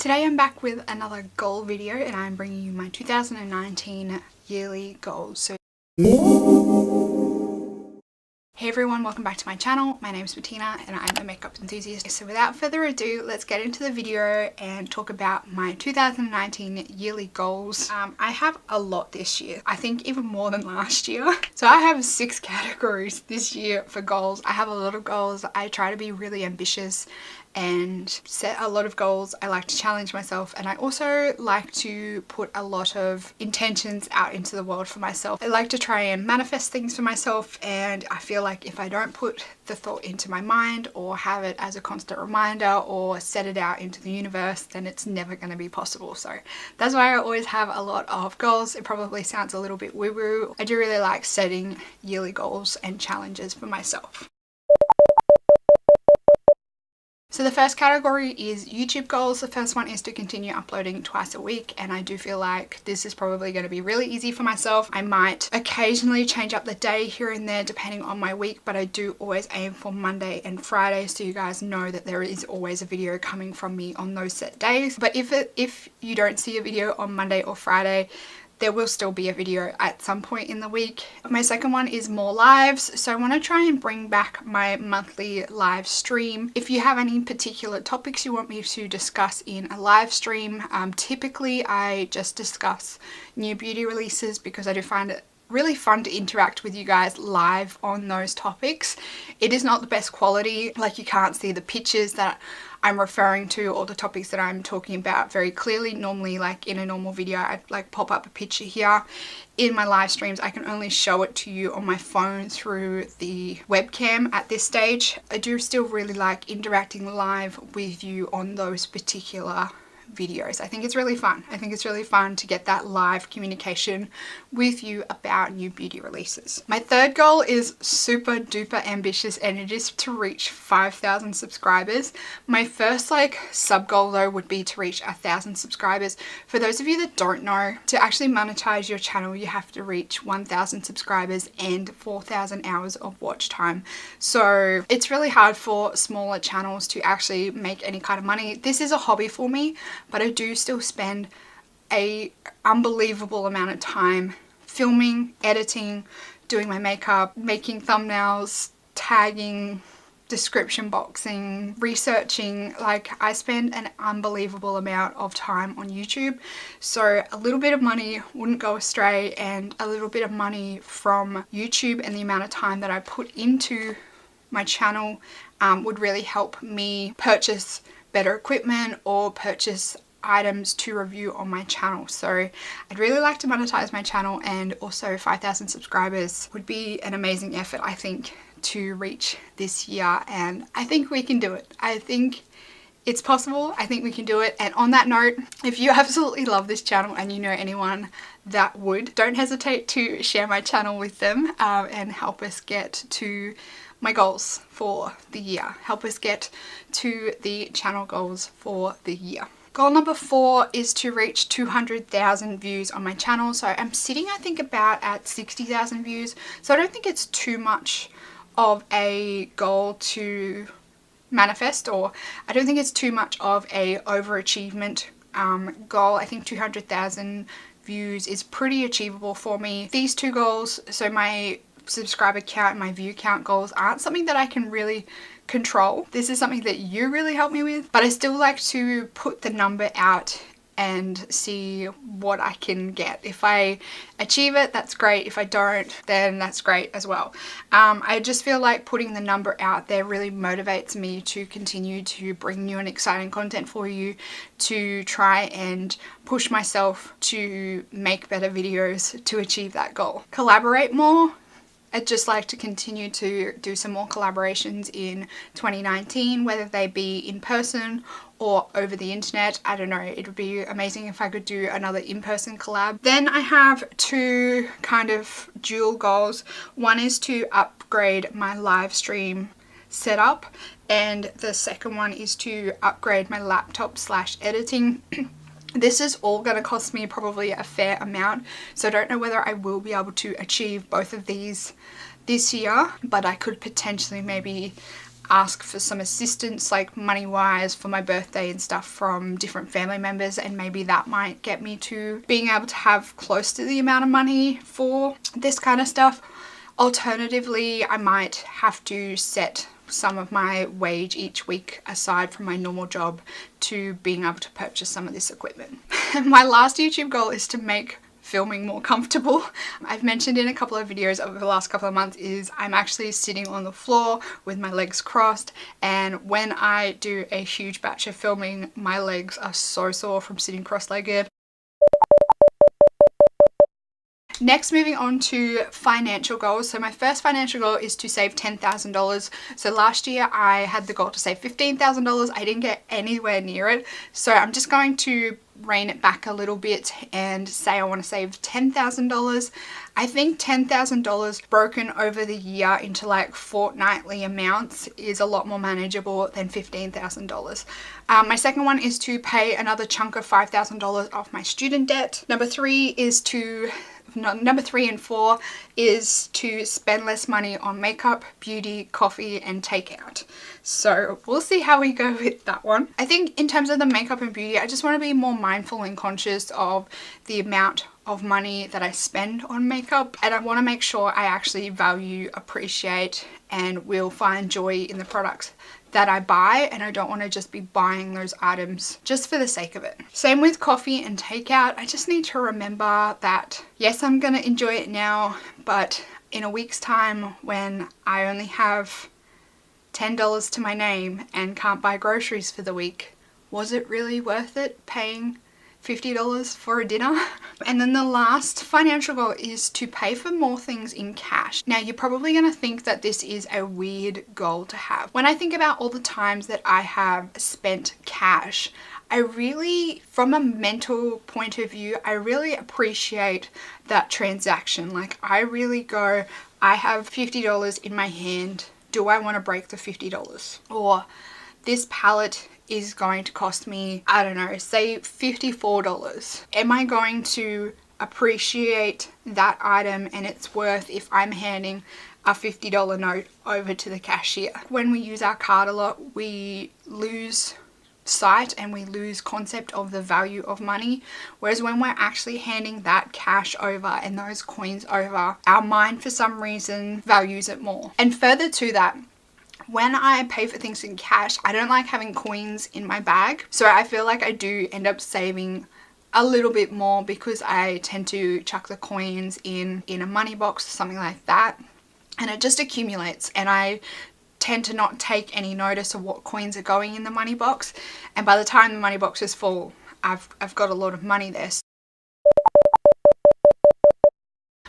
Today I'm back with another goal video and I'm bringing you my 2019 yearly goals. So hey everyone, welcome back to my channel. My name is Bettina and I'm the makeup enthusiast. So without further ado, let's get into the video and talk about my 2019 yearly goals. I have a lot this year. I think even more than last year. So I have 6 categories this year for goals. I have a lot of goals. I try to be really ambitious and set a lot of goals. I like to challenge myself, and I also like to put a lot of intentions out into the world for myself. I like to try and manifest things for myself, and I feel like if I don't put the thought into my mind or have it as a constant reminder or set it out into the universe, then it's never going to be possible. So that's why I always have a lot of goals. It probably sounds a little bit woo-woo. I do really like setting yearly goals and challenges for myself. So the first category is YouTube goals. The first one is to continue uploading twice a week, and I do feel like this is probably going to be really easy for myself. I might occasionally change up the day here and there depending on my week, but I do always aim for Monday and Friday, so you guys know that there is always a video coming from me on those set days. But if you don't see a video on Monday or Friday, there will still be a video at some point in the week. My second one is more lives. So I want to try and bring back my monthly live stream. If you have any particular topics you want me to discuss in a live stream, typically I just discuss new beauty releases because I do find it really fun to interact with you guys live on those topics. It is not the best quality, like you can't see the pictures that I'm referring to or the topics that I'm talking about very clearly. Normally, like in a normal video, I'd like pop up a picture here. In my live streams, I can only show it to you on my phone through the webcam at this stage. I do still really like interacting live with you on those particular videos. I think it's really fun. I think it's really fun to get that live communication with you about new beauty releases. My third goal is super duper ambitious, and it is to reach 5,000 subscribers. My first sub goal though would be to reach 1,000 subscribers. For those of you that don't know, to actually monetize your channel, you have to reach 1,000 subscribers and 4,000 hours of watch time. So it's really hard for smaller channels to actually make any kind of money. This is a hobby for me, but I do still spend an unbelievable amount of time filming, editing, doing my makeup, making thumbnails, tagging, description boxing, researching. Like, I spend an unbelievable amount of time on YouTube, so a little bit of money wouldn't go astray, and a little bit of money from YouTube and the amount of time that I put into my channel would really help me purchase better equipment or purchase items to review on my channel. So I'd really like to monetize my channel, and also 5,000 subscribers would be an amazing effort, I think, to reach this year, and I think we can do it. I think it's possible. I think we can do it. And on that note, if you absolutely love this channel and you know anyone that would, don't hesitate to share my channel with them and help us get to my goals for the year. Help us get to the channel goals for the year. Goal number 4 is to reach 200,000 views on my channel. So I'm sitting, I think, about at 60,000 views. So I don't think it's too much of a goal to manifest, or I don't think it's too much of a overachievement goal. I think 200,000 views is pretty achievable for me. These two goals, so my subscriber count and my view count goals, aren't something that I can really control. This is something that you really help me with, but I still like to put the number out and see what I can get. If I achieve it, that's great. If I don't, then that's great as well. I just feel like putting the number out there really motivates me to continue to bring new and exciting content for you, to try and push myself to make better videos to achieve that goal. Collaborate more. I'd just like to continue to do some more collaborations in 2019, whether they be in person or over the internet. I don't know, it would be amazing if I could do another in-person collab. Then I have 2 kind of dual goals. One is to upgrade my live stream setup, and the second one is to upgrade my laptop / editing. This is all going to cost me probably a fair amount, so I don't know whether I will be able to achieve both of these this year, but I could potentially maybe ask for some assistance, like money wise, for my birthday and stuff from different family members, and maybe that might get me to being able to have close to the amount of money for this kind of stuff. Alternatively, I might have to set some of my wage each week aside from my normal job to being able to purchase some of this equipment. My last YouTube goal is to make filming more comfortable. I've mentioned in a couple of videos over the last couple of months is I'm actually sitting on the floor with my legs crossed, and when I do a huge batch of filming, my legs are so sore from sitting cross-legged. Next, moving on to financial goals. So my first financial goal is to save $10,000. So last year I had the goal to save $15,000. I didn't get anywhere near it. So I'm just going to rein it back a little bit and say I want to save $10,000. I think $10,000 broken over the year into like fortnightly amounts is a lot more manageable than $15,000. My second one is to pay another chunk of $5,000 off my student debt. Number 3 and 4 is to spend less money on makeup, beauty, coffee, and takeout. So we'll see how we go with that one. I think in terms of the makeup and beauty, I just want to be more mindful and conscious of the amount of money that I spend on makeup, and I want to make sure I actually value, appreciate, and will find joy in the products that I buy, and I don't want to just be buying those items just for the sake of it. Same with coffee and takeout. I just need to remember that yes, I'm gonna enjoy it now, but in a week's time when I only have $10 to my name and can't buy groceries for the week, was it really worth it paying $50 for a dinner? And then the last financial goal is to pay for more things in cash. Now you're probably going to think that this is a weird goal to have. When I think about all the times that I have spent cash, I really, from a mental point of view, I really appreciate that transaction. Like I really go, I have $50 in my hand. Do I want to break the $50? Or this palette is going to cost me, I don't know, say $54. Am I going to appreciate that item and its worth if I'm handing a $50 note over to the cashier? When we use our card a lot, we lose sight and we lose concept of the value of money, whereas when we're actually handing that cash over and those coins over, our mind for some reason values it more. And further to that, when I pay for things in cash, I don't like having coins in my bag. So I feel like I do end up saving a little bit more because I tend to chuck the coins in a money box or something like that. And it just accumulates, and I tend to not take any notice of what coins are going in the money box. And by the time the money box is full, I've got a lot of money there.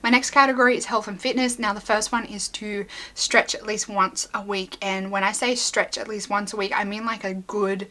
My next category is health and fitness. Now the first one is to stretch at least once a week, and when I say stretch at least once a week, I mean like a good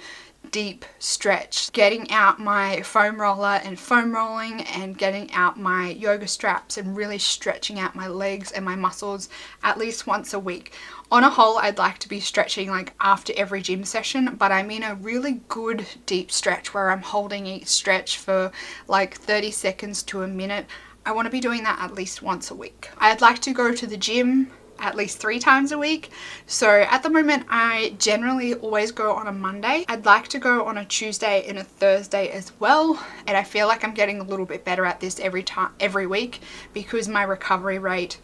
deep stretch. Getting out my foam roller and foam rolling, and getting out my yoga straps and really stretching out my legs and my muscles at least once a week. On a whole, I'd like to be stretching like after every gym session, but I mean a really good deep stretch where I'm holding each stretch for like 30 seconds to a minute. I want to be doing that at least once a week. I'd like to go to the gym at least 3 times a week. So at the moment, I generally always go on a Monday. I'd like to go on a Tuesday and a Thursday as well. And I feel like I'm getting a little bit better at this every week because my recovery rate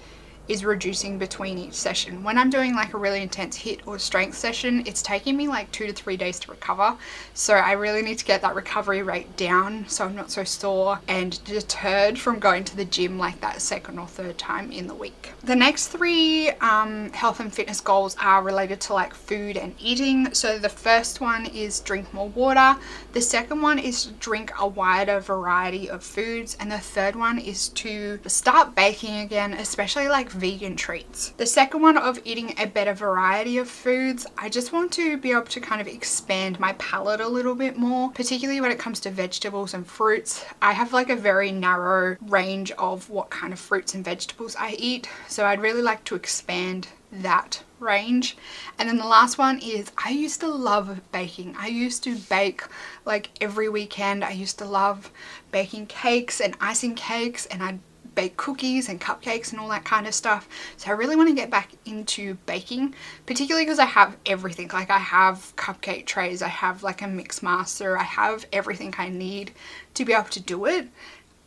is reducing between each session. When I'm doing like a really intense HIIT or strength session, it's taking me like 2 to 3 days to recover. So I really need to get that recovery rate down so I'm not so sore and deterred from going to the gym like that second or third time in the week. The next 3 health and fitness goals are related to like food and eating. So the first one is drink more water. The second one is drink a wider variety of foods. And the third one is to start baking again, especially like vegan treats. The second one of eating a better variety of foods, I just want to be able to kind of expand my palate a little bit more, particularly when it comes to vegetables and fruits. I have like a very narrow range of what kind of fruits and vegetables I eat, so I'd really like to expand that range. And then the last one is I used to love baking. I used to bake like every weekend. I used to love baking cakes and icing cakes, and I'd bake cookies and cupcakes and all that kind of stuff. So I really want to get back into baking, particularly because I have everything. Like I have cupcake trays, I have like a mix master, I have everything I need to be able to do it.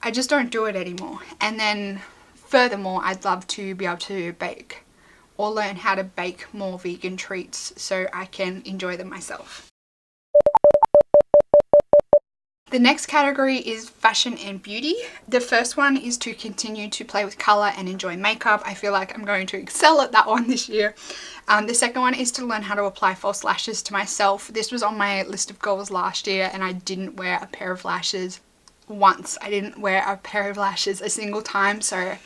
I just don't do it anymore. And then furthermore, I'd love to be able to bake or learn how to bake more vegan treats so I can enjoy them myself. The next category is fashion and beauty. The first one is to continue to play with color and enjoy makeup. I feel like I'm going to excel at that one this year. The second one is to learn how to apply false lashes to myself. This was on my list of goals last year and I didn't wear a pair of lashes once. I didn't wear a pair of lashes a single time, so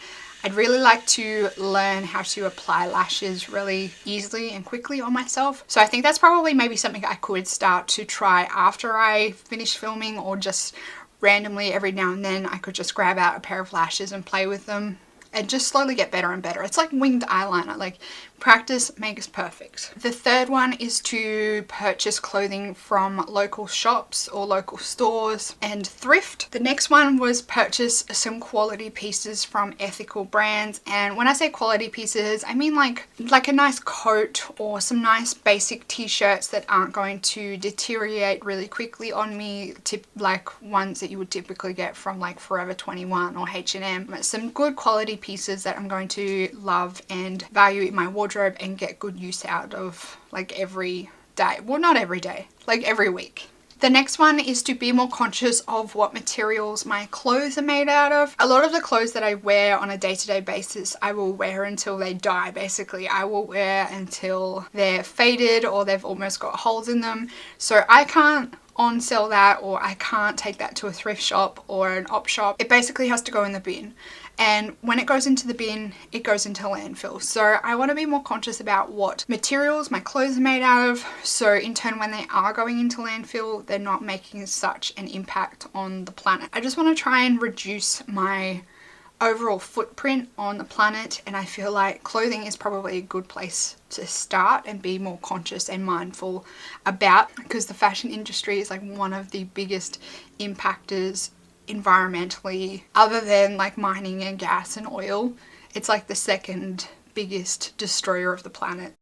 I'd really like to learn how to apply lashes really easily and quickly on myself. So I think that's probably maybe something I could start to try after I finish filming, or just randomly every now and then I could just grab out a pair of lashes and play with them and just slowly get better and better. It's like winged eyeliner, like practice makes perfect. The third one is to purchase clothing from local shops or local stores and thrift. The next one was purchase some quality pieces from ethical brands. And when I say quality pieces, I mean like a nice coat or some nice basic t-shirts that aren't going to deteriorate really quickly on me, like ones that you would typically get from like Forever 21 or H&M. Some good quality pieces that I'm going to love and value in my wardrobe and get good use out of like every day. Well, not every day, like every week. The next one is to be more conscious of what materials my clothes are made out of. A lot of the clothes that I wear on a day-to-day basis, I will wear until they die, basically. I will wear until they're faded or they've almost got holes in them. So I can't on sell that, or I can't take that to a thrift shop or an op shop. It basically has to go in the bin. And when it goes into the bin, it goes into landfill. So I want to be more conscious about what materials my clothes are made out of. So in turn, when they are going into landfill, they're not making such an impact on the planet. I just want to try and reduce my overall footprint on the planet, and I feel like clothing is probably a good place to start and be more conscious and mindful about, because the fashion industry is like one of the biggest impactors environmentally, other than like mining and gas and oil. It's like the second biggest destroyer of the planet.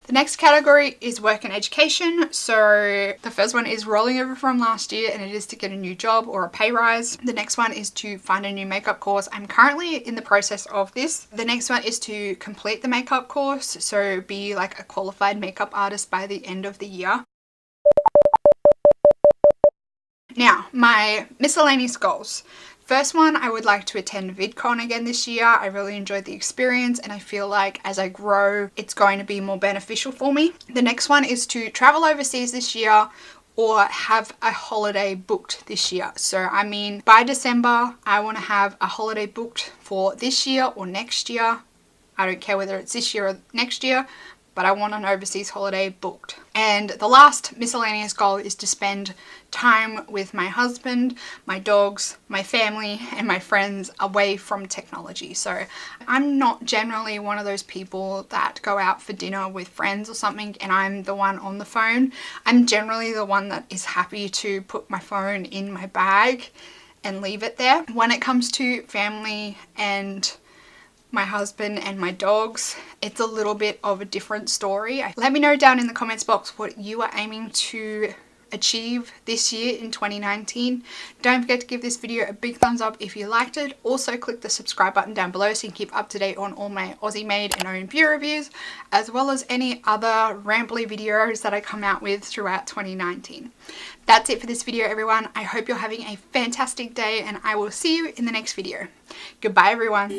The next category is work and education. So the first one is rolling over from last year, and it is to get a new job or a pay rise. The next one is to find a new makeup course. I'm currently in the process of this. The next one is to complete the makeup course, so be like a qualified makeup artist by the end of the year. Now, my miscellaneous goals. First one, I would like to attend VidCon again this year. I really enjoyed the experience, and I feel like as I grow, it's going to be more beneficial for me. The next one is to travel overseas this year or have a holiday booked this year. So I mean, by December, I want to have a holiday booked for this year or next year. I don't care whether it's this year or next year, but I want an overseas holiday booked. And the last miscellaneous goal is to spend time with my husband, my dogs, my family, and my friends away from technology. So I'm not generally one of those people that go out for dinner with friends or something and I'm the one on the phone. I'm generally the one that is happy to put my phone in my bag and leave it there. When it comes to family and my husband and my dogs, it's a little bit of a different story. Let me know down in the comments box what you are aiming to achieve this year in 2019. Don't forget to give this video a big thumbs up if you liked it. Also click the subscribe button down below so you can keep up to date on all my Aussie made and own beauty reviews, as well as any other rambly videos that I come out with throughout 2019. That's it for this video, everyone. I hope you're having a fantastic day, and I will see you in the next video. Goodbye, everyone.